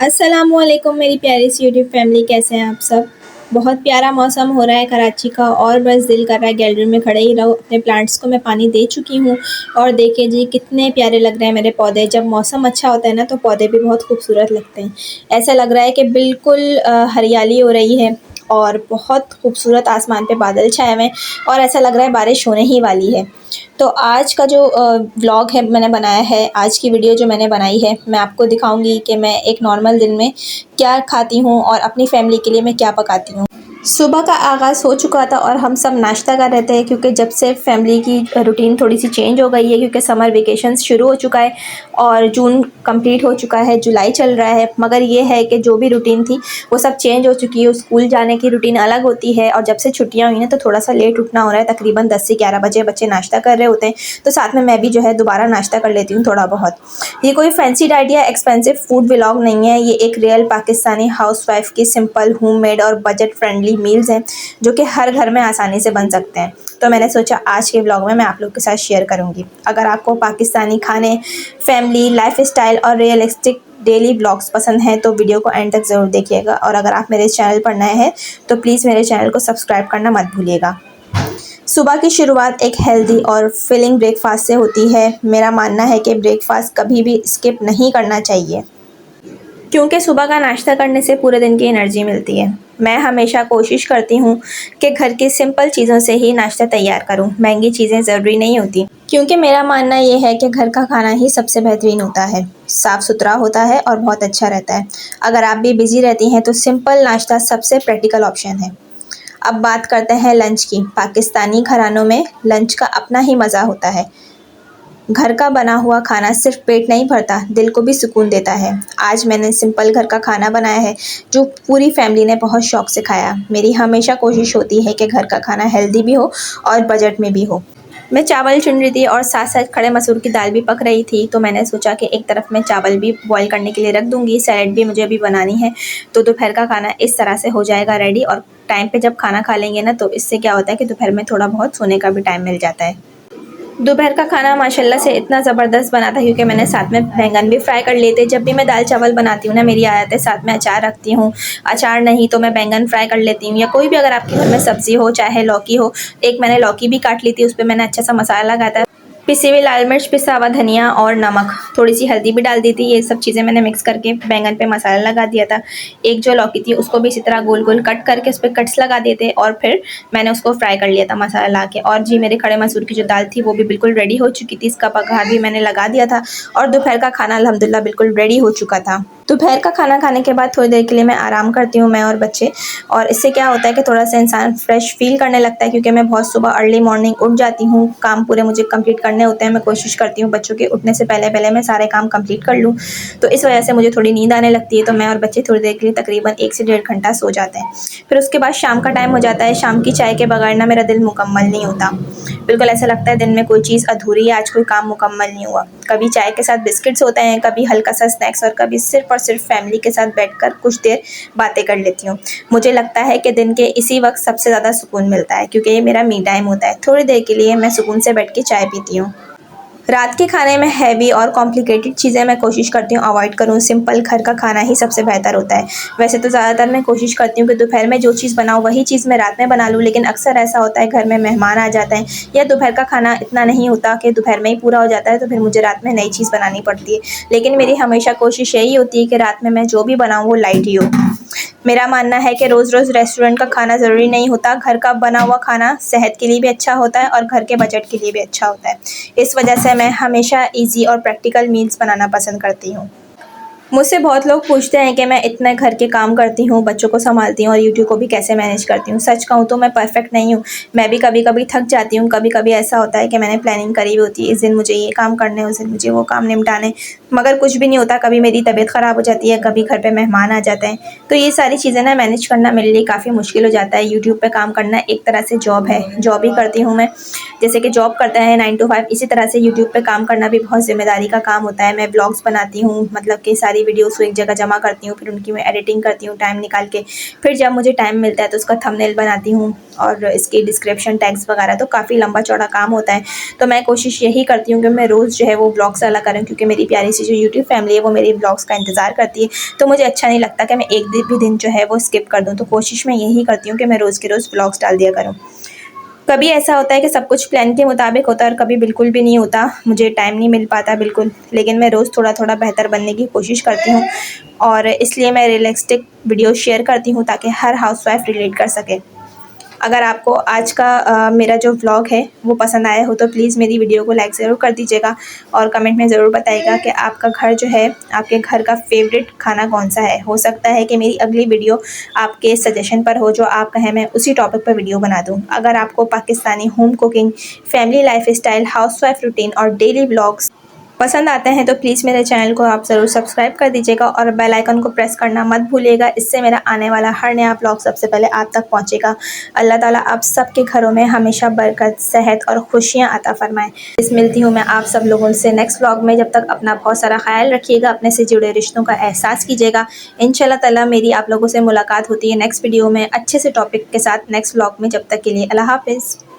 अस्सलामुअलैकुम मेरी प्यारी सी यूट्यूब फैमिली, कैसे हैं आप सब। बहुत प्यारा मौसम हो रहा है कराची का और बस दिल कर रहा है गैलरी में खड़े ही रहो। अपने प्लांट्स को मैं पानी दे चुकी हूँ और देखिए जी कितने प्यारे लग रहे हैं मेरे पौधे। जब मौसम अच्छा होता है ना तो पौधे भी बहुत खूबसूरत लगते हैं। ऐसा लग रहा है कि बिल्कुल हरियाली हो रही है और बहुत खूबसूरत आसमान पे बादल छाए हुए हैं और ऐसा लग रहा है बारिश होने ही वाली है। तो आज का जो व्लॉग है मैंने बनाया है, आज की वीडियो जो मैंने बनाई है, मैं आपको दिखाऊंगी कि मैं एक नॉर्मल दिन में क्या खाती हूँ और अपनी फैमिली के लिए मैं क्या पकाती हूँ। सुबह का आगाज़ हो चुका था और हम सब नाश्ता कर रहे थे क्योंकि जब से फैमिली की रूटीन थोड़ी सी चेंज हो गई है, क्योंकि समर वेकेशंस शुरू हो चुका है और जून कंप्लीट हो चुका है, जुलाई चल रहा है। मगर ये है कि जो भी रूटीन थी वो सब चेंज हो चुकी है। स्कूल जाने की रूटीन अलग होती है और जब से छुट्टियां हुई हैं तो थोड़ा सा लेट उठना हो रहा है। तकरीबन 10 से 11 बजे बच्चे नाश्ता कर रहे होते हैं, तो साथ में मैं भी जो है दोबारा नाश्ता कर लेती हूँ थोड़ा बहुत। ये कोई फैंसी डाइट या एक्सपेंसिव फूड व्लॉग नहीं है, ये एक रियल पाकिस्तानी हाउसवाइफ की सिंपल होममेड और बजट फ्रेंडली मील्स हैं जो कि हर घर में आसानी से बन सकते हैं। तो मैंने सोचा आज के व्लॉग में मैं आप लोग के साथ शेयर करूंगी। अगर आपको पाकिस्तानी खाने, फैमिली लाइफ स्टाइल और रियलिस्टिक डेली ब्लॉग्स पसंद हैं तो वीडियो को एंड तक ज़रूर देखिएगा। और अगर आप मेरे चैनल पर नए हैं तो प्लीज़ मेरे चैनल को सब्सक्राइब करना मत भूलिएगा। सुबह की शुरुआत एक हेल्दी और फिलिंग ब्रेकफास्ट से होती है। मेरा मानना है कि ब्रेकफास्ट कभी भी स्किप नहीं करना चाहिए, क्योंकि सुबह का नाश्ता करने से पूरे दिन की एनर्जी मिलती है। मैं हमेशा कोशिश करती हूँ कि घर की सिंपल चीज़ों से ही नाश्ता तैयार करूँ, महंगी चीज़ें ज़रूरी नहीं होती, क्योंकि मेरा मानना ये है कि घर का खाना ही सबसे बेहतरीन होता है, साफ़ सुथरा होता है और बहुत अच्छा रहता है। अगर आप भी बिज़ी रहती हैं तो सिंपल नाश्ता सबसे प्रैक्टिकल ऑप्शन है। अब बात करते हैं लंच की। पाकिस्तानी घरानों में लंच का अपना ही मज़ा होता है। घर का बना हुआ खाना सिर्फ पेट नहीं भरता, दिल को भी सुकून देता है। आज मैंने सिंपल घर का खाना बनाया है जो पूरी फैमिली ने बहुत शौक से खाया। मेरी हमेशा कोशिश होती है कि घर का खाना हेल्दी भी हो और बजट में भी हो। मैं चावल चुन रही थी और साथ साथ खड़े मसूर की दाल भी पक रही थी, तो मैंने सोचा कि एक तरफ मैं चावल भी बॉईल करने के लिए रख दूंगी, सैलेड भी मुझे अभी बनानी है, तो दोपहर का खाना इस तरह से हो जाएगा रेडी। और टाइम पे जब खाना खा लेंगे ना तो इससे क्या होता है कि दोपहर में थोड़ा बहुत सोने का भी टाइम मिल जाता है। दोपहर का खाना माशाल्लाह से इतना ज़बरदस्त बना था क्योंकि मैंने साथ में बैंगन भी फ्राई कर लिए थे। जब भी मैं दाल चावल बनाती हूँ ना, मेरी आदत है साथ में अचार रखती हूँ। अचार नहीं तो मैं बैंगन फ्राई कर लेती हूँ, या कोई भी अगर आपके घर में सब्ज़ी हो, चाहे लौकी हो। एक मैंने लौकी भी काट ली थी, उस पर मैंने अच्छा सा मसाला लगाया था, पिसी हुई लाल मिर्च, पिसा हुआ धनिया और नमक, थोड़ी सी हल्दी भी डाल दी थी। ये सब चीज़ें मैंने मिक्स करके बैंगन पे मसाला लगा दिया था। एक जो लौकी थी उसको भी इसी तरह गोल गोल कट करके उस पर कट्स लगा दिए थे और फिर मैंने उसको फ्राई कर लिया था मसाला ला के। और जी मेरे खड़े मसूर की जो दाल थी वो भी बिल्कुल रेडी हो चुकी थी, इसका बघार भी मैंने लगा दिया था और दोपहर का खाना अल्हम्दुलिल्लाह बिल्कुल रेडी हो चुका था। दोपहर का खाना खाने के बाद थोड़ी देर के लिए मैं आराम करती हूँ, मैं और बच्चे। और इससे क्या होता है कि थोड़ा सा इंसान फ्रेश फील करने लगता है, क्योंकि मैं बहुत सुबह अर्ली मॉर्निंग उठ जाती हूँ, काम पूरे मुझे कंप्लीट करने होते हैं। मैं कोशिश करती हूँ बच्चों के उठने से पहले पहले मैं सारे काम कंप्लीट कर लूँ, तो इस वजह से मुझे थोड़ी नींद आने लगती है। तो मैं और बच्चे थोड़ी देर के लिए तकरीबन 1 से 1.5 घंटा सो जाते हैं। फिर उसके बाद शाम का टाइम हो जाता है। शाम की चाय के बगैर ना मेरा दिल मुकम्मल नहीं होता, बिल्कुल ऐसा लगता है दिन में कोई चीज़ अधूरी है, आज कोई काम मुकम्मल नहीं हुआ। कभी चाय के साथ बिस्किट्स होते हैं, कभी हल्का सा स्नैक्स और कभी सिर्फ और सिर्फ फैमिली के साथ बैठकर कुछ देर बातें कर लेती हूँ। मुझे लगता है कि दिन के इसी वक्त सबसे ज़्यादा सुकून मिलता है, क्योंकि ये मेरा मी टाइम होता है। थोड़ी देर के लिए मैं सुकून से बैठ के चाय पीती हूँ। रात के खाने में हैवी और कॉम्प्लिकेटेड चीज़ें मैं कोशिश करती हूँ अवॉइड करूँ। सिंपल घर का खाना ही सबसे बेहतर होता है। वैसे तो ज़्यादातर मैं कोशिश करती हूँ कि दोपहर में जो चीज़ बनाऊँ वही चीज़ मैं रात में बना लूँ, लेकिन अक्सर ऐसा होता है घर में मेहमान आ जाते हैं या दोपहर का खाना इतना नहीं होता कि दोपहर में ही पूरा हो जाता है, तो फिर मुझे रात में नई चीज़ बनानी पड़ती है। लेकिन मेरी हमेशा कोशिश यही होती है कि रात में मैं जो भी बनाऊँ वो लाइट ही हो। मेरा मानना है कि रोज़ रोज़ रेस्टोरेंट का खाना ज़रूरी नहीं होता, घर का बना हुआ खाना सेहत के लिए भी अच्छा होता है और घर के बजट के लिए भी अच्छा होता है। इस वजह से मैं हमेशा ईज़ी और प्रैक्टिकल मील्स बनाना पसंद करती हूँ। मुझसे बहुत लोग पूछते हैं कि मैं इतना घर के काम करती हूँ, बच्चों को संभालती हूँ और यूट्यूब को भी कैसे मैनेज करती हूँ। सच कहूँ तो मैं परफेक्ट नहीं हूँ, मैं भी कभी कभी थक जाती हूँ। कभी कभी ऐसा होता है कि मैंने प्लानिंग करी हुई होती है, इस दिन मुझे ये काम करने, उस दिन मुझे वो काम निपटाने, मगर कुछ भी नहीं होता। कभी मेरी तबीयत ख़राब हो जाती है, कभी घर पे मेहमान आ जाते हैं, तो ये सारी चीज़ें ना मैनेज करना मेरे लिए काफ़ी मुश्किल हो जाता है। यूट्यूब पे काम करना एक तरह से जॉब है, जॉब ही करती हूँ मैं। जैसे कि जॉब करते हैं 9 to 5, इसी तरह से यूट्यूब पे काम करना भी बहुत ज़िम्मेदारी का काम होता है। मैं ब्लॉग्स बनाती हूँ, मतलब कि सारी सारी वीडियोज़ को एक जगह जमा करती हूँ, फिर उनकी मैं एडिटिंग करती हूँ टाइम निकाल के। फिर जब मुझे टाइम मिलता है तो उसका थंबनेल बनाती हूँ और इसकी डिस्क्रिप्शन टैग्स वगैरह, तो काफ़ी लंबा चौड़ा काम होता है। तो मैं कोशिश यही करती हूँ कि मैं रोज़ जो है वो ब्लॉग्स डाला करूँ, क्योंकि मेरी प्यारी सी जो यूट्यूब फैमिली है वो मेरी ब्लॉग्स का इंतज़ार करती है। तो मुझे अच्छा नहीं लगता कि मैं एक भी दिन जो है वो स्किप कर दूँ। तो कोशिश मैं यही करती हूँ कि मैं रोज़ के रोज़ ब्लॉग्स डाल दिया करूँ। कभी ऐसा होता है कि सब कुछ प्लान के मुताबिक होता है और कभी बिल्कुल भी नहीं होता, मुझे टाइम नहीं मिल पाता बिल्कुल। लेकिन मैं रोज़ थोड़ा-थोड़ा बेहतर बनने की कोशिश करती हूँ और इसलिए मैं रियलिस्टिक वीडियो शेयर करती हूँ ताकि हर हाउसवाइफ़ रिलेट कर सके। अगर आपको आज का मेरा जो व्लॉग है वो पसंद आया हो तो प्लीज़ मेरी वीडियो को लाइक ज़रूर कर दीजिएगा और कमेंट में ज़रूर बताइएगा कि आपका घर जो है, आपके घर का फेवरेट खाना कौन-सा है। हो सकता है कि मेरी अगली वीडियो आपके सजेशन पर हो, जो आप कहें मैं उसी टॉपिक पर वीडियो बना दूँ। अगर आपको Pakistani home cooking, family lifestyle, housewife routine और डेली व्लॉग्स पसंद आते हैं तो प्लीज़ मेरे चैनल को आप ज़रूर सब्सक्राइब कर दीजिएगा और बेल आइकन को प्रेस करना मत भूलिएगा। इससे मेरा आने वाला हर नया व्लॉग सबसे पहले आप तक पहुंचेगा। अल्लाह ताला आप सबके घरों में हमेशा बरकत, सेहत और खुशियां अता फ़रमाएँ। इस मिलती हूँ मैं आप सब लोगों से नेक्स्ट व्लॉग में। जब तक अपना बहुत सारा ख़्याल रखिएगा, अपने से जुड़े रिश्तों का एहसास कीजिएगा। इंशाल्लाह ताला मेरी आप लोगों से मुलाकात होती है नेक्स्ट वीडियो में अच्छे से टॉपिक के साथ नेक्स्ट व्लॉग में। जब तक के लिए अल्लाह हाफ़िज़।